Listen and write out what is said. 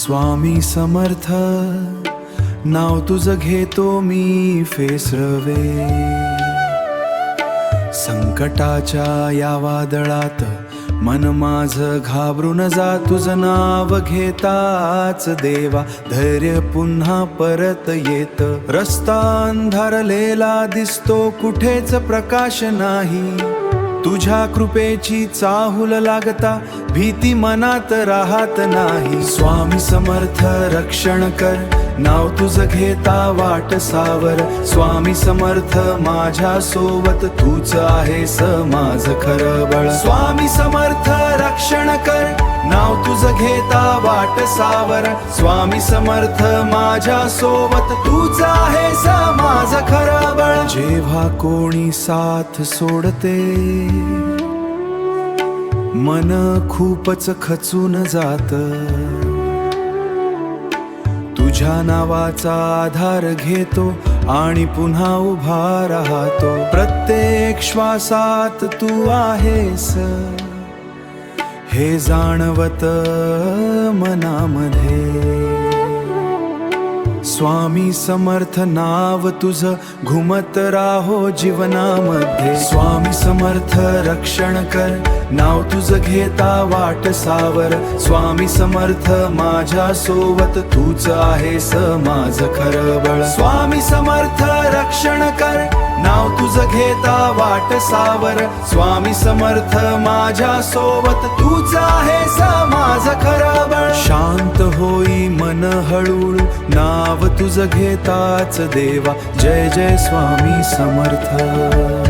स्वामी समर्थ नाव तुझं घेतो मी फेसरवे। संकटाच्या या वादळात मन माझं घाबरून जा, तुझं नाव घेताच देवा धैर्य पुन्हा परत येत। रस्ता अंधारलेला दिसतो कुठेच प्रकाश नाही, तुझ्या कृपेची चाहूल लागता भीती मनात राहत नाही। स्वामी समर्थ रक्षण कर, नाव तुझं घेता वाट सावर। स्वामी समर्थ माझ्या सोबत तूच आहेस माझं खरं बळ। स्वामी समर्थ रक्षण कर, नाव तुझं घेता वाट सावर। स्वामी समर्थ माझ्या सोबत तूच आहेस माझं खरं बळ। जेव्हा कोणी साथ सोडते मन खूपच खचून जात, तुझ्या नावाचा आधार घेतो आणि पुन्हा उभा राहतो। प्रत्येक श्वासात तू आहेस हे जाणवत मनामध्ये। स्वामी समर्थ नाव तुझं घुमत राहो जीवनामध्ये। स्वामी समर्थ रक्षण कर, नाव तुझं घेता वाट सावर। स्वामी समर्थ माझ्या सोबत तूच आहेस माझं खरं बळ। स्वामी समर्थ रक्षण कर, नाव तुझं घेता वाट सावर। स्वामी समर्थ माझ्या सोबत तूच आहेस माझं खरं बळ। शांत होई मन हळूहळू नाव तुझं घेताच देवा। जय जय स्वामी समर्थ।